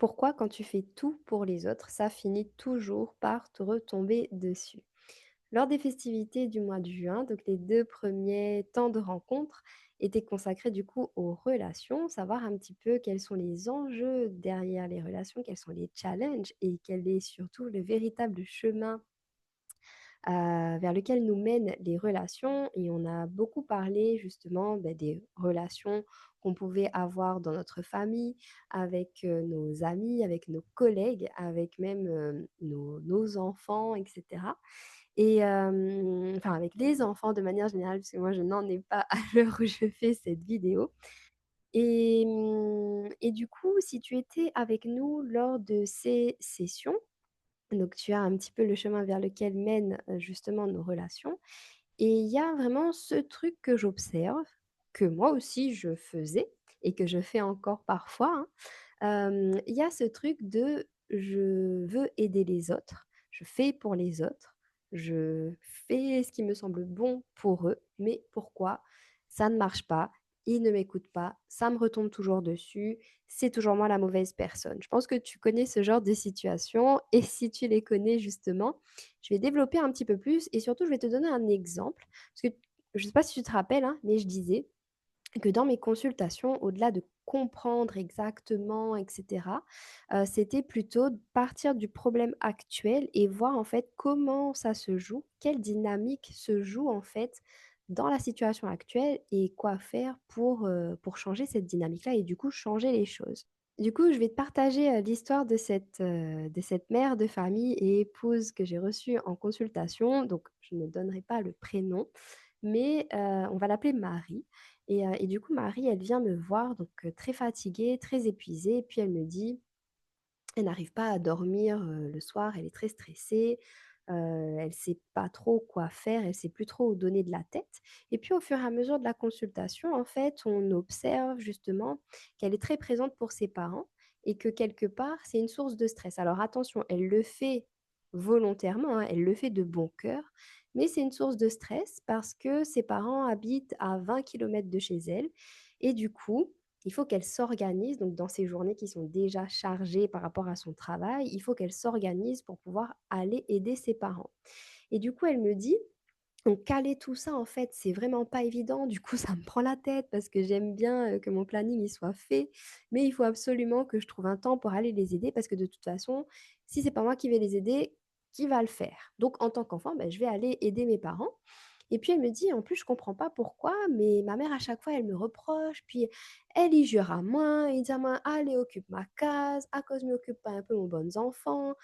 Pourquoi quand tu fais tout pour les autres, ça finit toujours par te retomber dessus? Lors des festivités du mois de juin, donc les 2 premiers temps de rencontre étaient consacrés du coup aux relations, savoir un petit peu quels sont les enjeux derrière les relations, quels sont les challenges et quel est surtout le véritable chemin vers lequel nous mènent les relations. Et on a beaucoup parlé justement, des relations qu'on pouvait avoir dans notre famille, avec, nos amis, avec nos collègues, avec même, nos enfants et cetera. Et enfin avec les enfants de manière générale, parce que moi je n'en ai pas à l'heure où je fais cette vidéo. Et du coup, si tu étais avec nous lors de ces sessions, donc tu as un petit peu le chemin vers lequel mènent, justement nos relations. Et il y a vraiment ce truc que j'observe, que moi aussi je faisais et que je fais encore parfois, hein. Il y a ce truc de: je veux aider les autres, je fais pour les autres, je fais ce qui me semble bon pour eux, mais pourquoi ça ne marche pas? Ils ne m'écoutent pas, ça me retombe toujours dessus, c'est toujours moi la mauvaise personne. Je pense que tu connais ce genre de situation et si tu les connais justement, je vais développer un petit peu plus et surtout je vais te donner un exemple. Parce que je ne sais pas si tu te rappelles, hein, mais je disais que dans mes consultations, au-delà de comprendre exactement et cetera, c'était plutôt de partir du problème actuel et voir en fait comment ça se joue, quelle dynamique se joue en fait dans la situation actuelle et quoi faire pour changer cette dynamique-là et du coup changer les choses. Du coup, je vais te partager, l'histoire de cette mère de famille et épouse que j'ai reçue en consultation. Donc je ne donnerai pas le prénom, mais on va l'appeler Marie. Et du coup, Marie, elle vient me voir donc très fatiguée, très épuisée, puis elle me dit: elle n'arrive pas à dormir, le soir, elle est très stressée, elle sait pas trop quoi faire, elle sait plus trop où donner de la tête. Et puis au fur et à mesure de la consultation, en fait, on observe justement qu'elle est très présente pour ses parents et que quelque part, c'est une source de stress. Alors attention, elle le fait volontairement, hein, elle le fait de bon cœur, mais c'est une source de stress parce que ses parents habitent à 20 kilomètres de chez elle et du coup, il faut qu'elle s'organise, donc dans ces journées qui sont déjà chargées par rapport à son travail, il faut qu'elle s'organise pour pouvoir aller aider ses parents. Et du coup, elle me dit: «Donc caler tout ça, en fait, c'est vraiment pas évident. Du coup, ça me prend la tête parce que j'aime bien, que mon planning il soit fait, mais il faut absolument que je trouve un temps pour aller les aider parce que de toute façon, si c'est pas moi qui vais les aider, qui va le faire? Donc en tant qu'enfant, je vais aller aider mes parents». Et puis elle me dit: «En plus, je comprends pas pourquoi, mais ma mère à chaque fois elle me reproche, puis elle y jure à moi, elle dit à moi: "Allez occupe ma case, à cause m'y occupe pas un peu mon bons enfants"».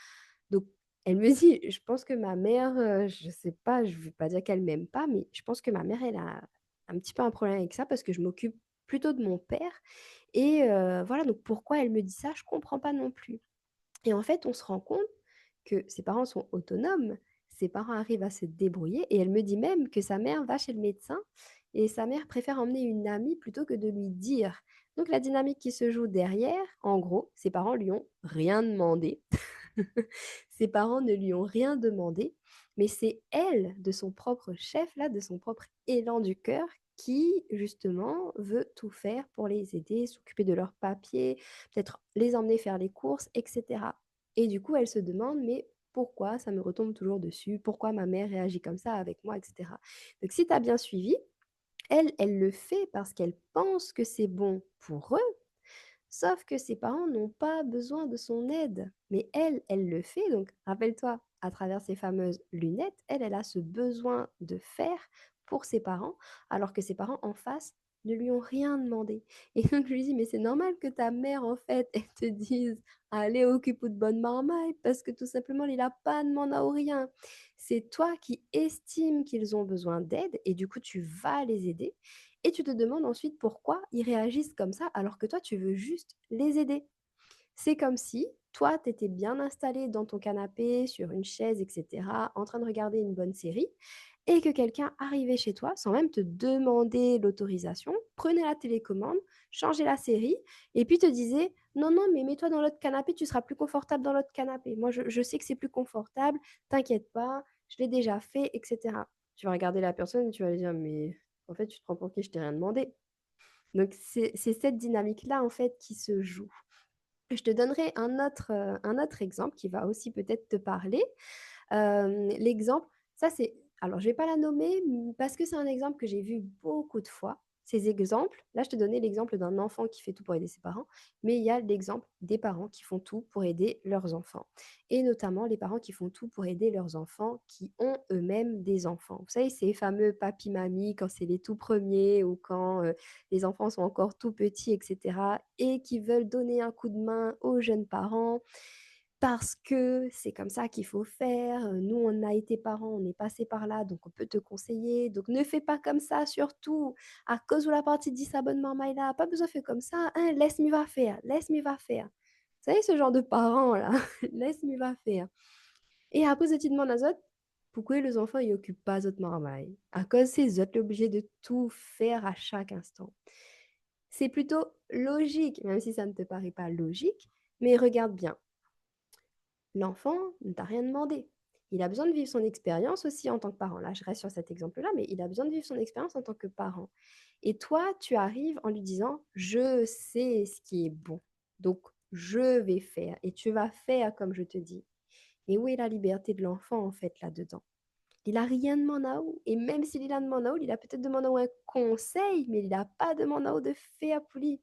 Donc elle me dit: «Je pense que ma mère, je sais pas, je vais pas dire qu'elle m'aime pas, mais je pense que ma mère elle a un petit peu un problème avec ça parce que je m'occupe plutôt de mon père et voilà, donc pourquoi elle me dit ça? Je comprends pas non plus». Et en fait, on se rend compte que ses parents sont autonomes, ses parents arrivent à se débrouiller et elle me dit même que sa mère va chez le médecin et sa mère préfère emmener une amie plutôt que de lui dire. Donc la dynamique qui se joue derrière, en gros, ses parents lui ont rien demandé. Ses parents ne lui ont rien demandé, mais c'est elle, de son propre chef là, de son propre élan du cœur, qui justement veut tout faire pour les aider, s'occuper de leurs papiers, peut-être les emmener faire les courses et cetera. Et du coup, elle se demande: «Mais pourquoi ça me retombe toujours dessus? Pourquoi ma mère réagit comme ça avec moi?» et cetera. Donc si tu as bien suivi, elle, elle le fait parce qu'elle pense que c'est bon pour eux. Sauf que ses parents n'ont pas besoin de son aide, mais elle, elle le fait. Donc rappelle-toi, à travers ces fameuses lunettes, elle, elle a ce besoin de faire pour ses parents, alors que ses parents en face ne lui ont rien demandé. Et donc je lui dis: «Mais c'est normal que ta mère, en fait, elle te dise: "Allez, occupe-toi de bonne marmaille", parce que tout simplement, il a pas demandé à rien. C'est toi qui estimes qu'ils ont besoin d'aide et du coup, tu vas les aider et tu te demandes ensuite pourquoi ils réagissent comme ça alors que toi tu veux juste les aider. C'est comme si toi tu étais bien installé dans ton canapé, sur une chaise et cetera, en train de regarder une bonne série et que quelqu'un arrivait chez toi sans même te demander l'autorisation, prenait la télécommande, changeait la série et puis te disait: «Non, non, mais mets-toi dans l'autre canapé, tu seras plus confortable dans l'autre canapé. Moi je sais que c'est plus confortable, t'inquiète pas, je l'ai déjà fait» et cetera. Tu vas regarder la personne et tu vas lui dire: «Mais en fait, tu te prends pour qui? Je t'ai rien demandé». Donc c'est cette dynamique-là, en fait, qui se joue. Je te donnerai un autre exemple qui va aussi peut-être te parler. L'exemple, ça c'est alors je vais pas la nommer, parce que c'est un exemple que j'ai vu beaucoup de fois. Ces exemples, là je te donnais l'exemple d'un enfant qui fait tout pour aider ses parents, mais il y a l'exemple des parents qui font tout pour aider leurs enfants. Et notamment les parents qui font tout pour aider leurs enfants qui ont eux-mêmes des enfants. Vous savez, ces fameux papy-mamie quand c'est les tout premiers ou quand les enfants sont encore tout petits, etc. et qui veulent donner un coup de main aux jeunes parents parce que c'est comme ça qu'il faut faire. Nous, on a été parents, on est passé par là, donc on peut te conseiller. Donc ne fais pas comme ça, surtout à cause de la partie disabonnement Maïla. Pas besoin de faire comme ça, hein, laisse-moi va faire, laisse-moi va faire. Vous savez, ce genre de parents-là, laisse-moi va faire. Et après, je te demande à Zot, pourquoi les enfants ils occupent pas Zot marmaille? À cause c'est Zot obligé de tout faire à chaque instant. C'est plutôt logique, même si ça ne te paraît pas logique, mais regarde bien. L'enfant ne t'a rien demandé. Il a besoin de vivre son expérience aussi en tant que parent. Là, je reste sur cet exemple-là, mais il a besoin de vivre son expérience en tant que parent. Et toi, tu arrives en lui disant, je sais ce qui est bon. Donc, je vais faire et tu vas faire comme je te dis. Et où est la liberté de l'enfant, en fait, là-dedans? Il n'a rien demandé à où. Et même s'il a demandé à où, il a peut-être demandé à où un conseil, mais il n'a pas demandé à où de faire pour lui.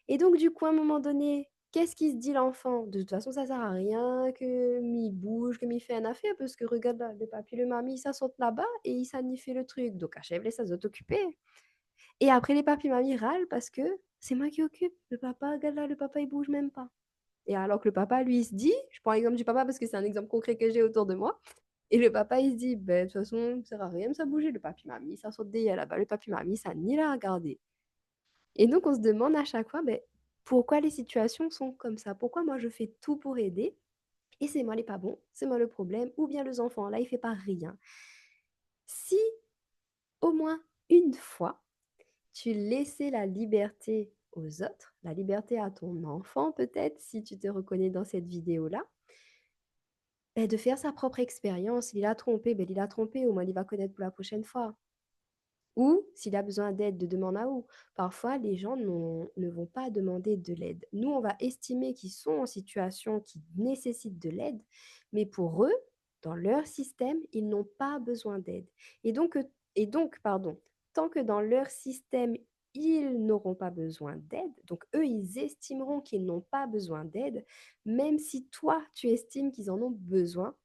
Et donc, du coup, à un moment donné, qu'est-ce qu'il se dit l'enfant? De toute façon, ça sert à rien que m'y bouge, que m'y fait un affaire, parce que regarde là, le papy, le mamie, ça saute là-bas et il s'anifie le truc. Donc, achève-les, ça doit t'occuper. Et après, les papis, mamie râlent parce que c'est moi qui occupe. Le papa, regarde là, le papa, il bouge même pas. Et alors que le papa, lui, il se dit, je prends l'exemple du papa parce que c'est un exemple concret que j'ai autour de moi, et le papa, il se dit, ben, de toute façon, ça sert à rien de ça bouger. Le papy, mamie, ça saute des là-bas. Le papy, mamie, ça ni la regarder. Et donc, on se demande à chaque fois, ben, pourquoi les situations sont comme ça? Pourquoi moi, je fais tout pour aider et c'est moi les pas bons, c'est moi le problème, ou bien les enfants, là, il fait pas rien. Si au moins une fois, tu laissais la liberté aux autres, la liberté à ton enfant peut-être, si tu te reconnais dans cette vidéo-là, ben, de faire sa propre expérience. Il a trompé, ben, il a trompé, au moins il va connaître pour la prochaine fois. Ou s'il a besoin d'aide, de demander à où. Parfois, les gens ne vont pas demander de l'aide. Nous, on va estimer qu'ils sont en situation qui nécessite de l'aide, mais pour eux, dans leur système, ils n'ont pas besoin d'aide. Et donc, pardon, tant que dans leur système, ils n'auront pas besoin d'aide, donc eux, ils estimeront qu'ils n'ont pas besoin d'aide, même si toi, tu estimes qu'ils en ont besoin,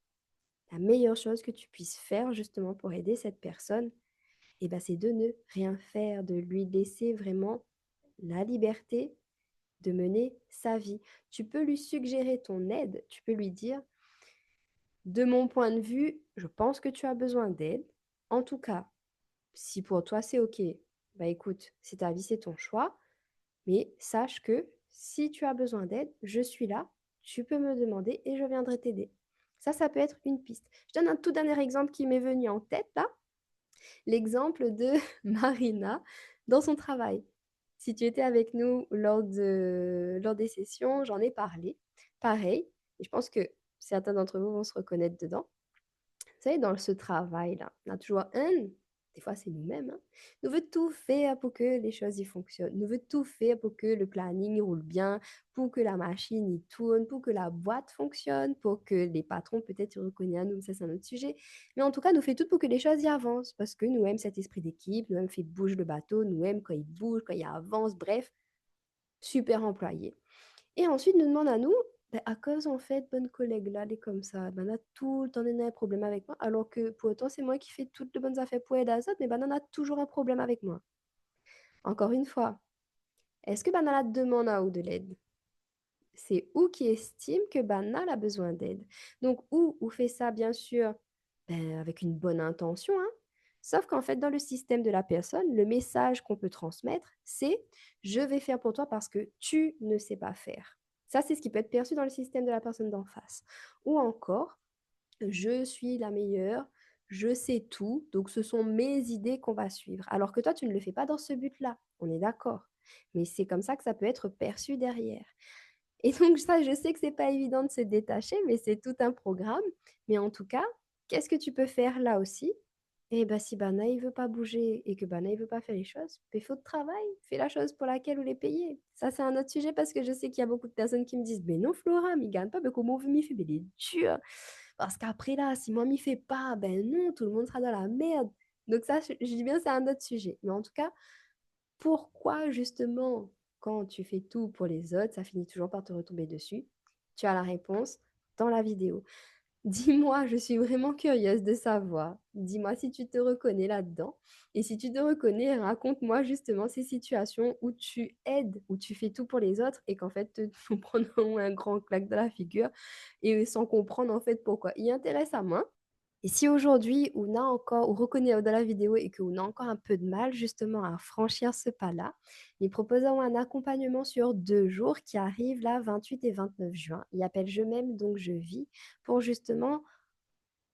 la meilleure chose que tu puisses faire justement pour aider cette personne, et ben, c'est de ne rien faire, de lui laisser vraiment la liberté de mener sa vie. Tu peux lui suggérer ton aide, tu peux lui dire, de mon point de vue, je pense que tu as besoin d'aide. En tout cas, si pour toi c'est OK, bah écoute, c'est ta vie, c'est ton choix, mais sache que si tu as besoin d'aide, je suis là, tu peux me demander et je viendrai t'aider. Ça peut être une piste. Je donne un tout dernier exemple qui m'est venu en tête là. L'exemple de Marina dans son travail. Si tu étais avec nous lors des sessions, j'en ai parlé. Pareil, et je pense que certains d'entre vous vont se reconnaître dedans. Vous savez, dans ce travail-là, on a toujours des fois c'est nous-mêmes, hein, nous veut tout faire pour que les choses y fonctionnent. Nous veut tout faire pour que le planning roule bien, pour que la machine y tourne, pour que la boîte fonctionne, pour que les patrons peut-être y reconnaissent à nous, ça c'est un autre sujet. Mais en tout cas, nous fait tout pour que les choses y avancent, parce que nous aimons cet esprit d'équipe, nous aimons faire bouger le bateau, nous aimons quand il bouge, quand il avance, bref, super employé. Et ensuite, nous demande à nous, ben, à cause en fait, bonne collègue là, elle est comme ça, ben, elle a tout le temps un problème avec moi, alors que pour autant, c'est moi qui fais toutes les bonnes affaires pour aider à ça, mais ben, elle a toujours un problème avec moi. Encore une fois, est-ce que Banana demande à ou de l'aide? C'est où qui estime que Banal a besoin d'aide. Donc, ou fait ça, bien sûr, ben, avec une bonne intention, hein. Sauf qu'en fait, dans le système de la personne, le message qu'on peut transmettre, c'est je vais faire pour toi parce que tu ne sais pas faire. Ça, c'est ce qui peut être perçu dans le système de la personne d'en face. Ou encore, je suis la meilleure, je sais tout, donc ce sont mes idées qu'on va suivre. Alors que toi, tu ne le fais pas dans ce but-là, on est d'accord. Mais c'est comme ça que ça peut être perçu derrière. Et donc ça, je sais que c'est pas évident de se détacher, mais c'est tout un programme. Mais en tout cas, qu'est-ce que tu peux faire là aussi? Et bah, si Bana, il veut pas bouger et que Bana, il veut pas faire les choses, beh, faute de travail, fais la chose pour laquelle vous les payez. Ça, c'est un autre sujet parce que je sais qu'il y a beaucoup de personnes qui me disent: «Mais non Flora, mais il gagne pas, mais comment vous m'y fait?» Mais il est dur! Parce qu'après là, si moi m'y fais pas, ben non, tout le monde sera dans la merde. Donc ça, je dis bien, c'est un autre sujet. Mais en tout cas, pourquoi justement, quand tu fais tout pour les autres, ça finit toujours par te retomber dessus? Tu as la réponse dans la vidéo. Dis-moi, je suis vraiment curieuse de savoir. Dis-moi si tu te reconnais là-dedans. Et si tu te reconnais, raconte-moi justement ces situations où tu aides, où tu fais tout pour les autres et qu'en fait, te prendre un grand claque dans la figure et sans comprendre en fait pourquoi. Il intéresse à moi. Et si aujourd'hui on a encore on reconnaît dans la vidéo et qu'on a encore un peu de mal justement à franchir ce pas-là, nous proposons un accompagnement sur 2 jours qui arrive là 28 et 29 juin. Il appelle «Je m'aime donc je vis» pour justement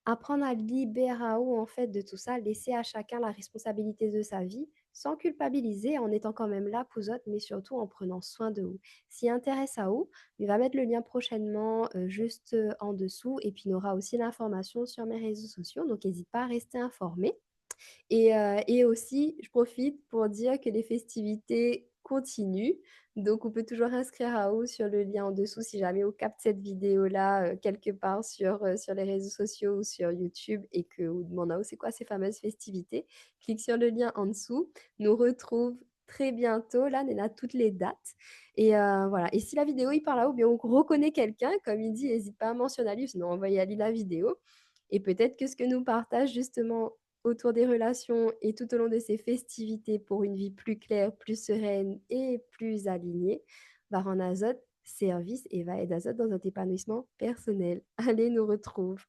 apprendre à libérer en fait de tout ça, laisser à chacun la responsabilité de sa vie, sans culpabiliser, en étant quand même là pour les autres, mais surtout en prenant soin de vous. S'il intéresse à vous, il va mettre le lien prochainement juste en dessous et puis il aura aussi l'information sur mes réseaux sociaux, donc n'hésite pas à rester informé. Et aussi, je profite pour dire que les festivités continuent. Donc on peut toujours inscrire à haut sur le lien en dessous si jamais on capte cette vidéo-là, quelque part sur les réseaux sociaux ou sur YouTube et qu'on demande à haut: «C'est quoi ces fameuses festivités?» Clique sur le lien en dessous, nous retrouve très bientôt. Là, on a toutes les dates et voilà, et si la vidéo, il parle à haut, bien on reconnaît quelqu'un, comme il dit, hésite pas à mentionner Ali, sinon envoyer Ali la vidéo et peut-être que ce que nous partage justement autour des relations et tout au long de ces festivités pour une vie plus claire, plus sereine et plus alignée, va rendre Azote service et va aider Azote dans notre épanouissement personnel. Allez, nous retrouve.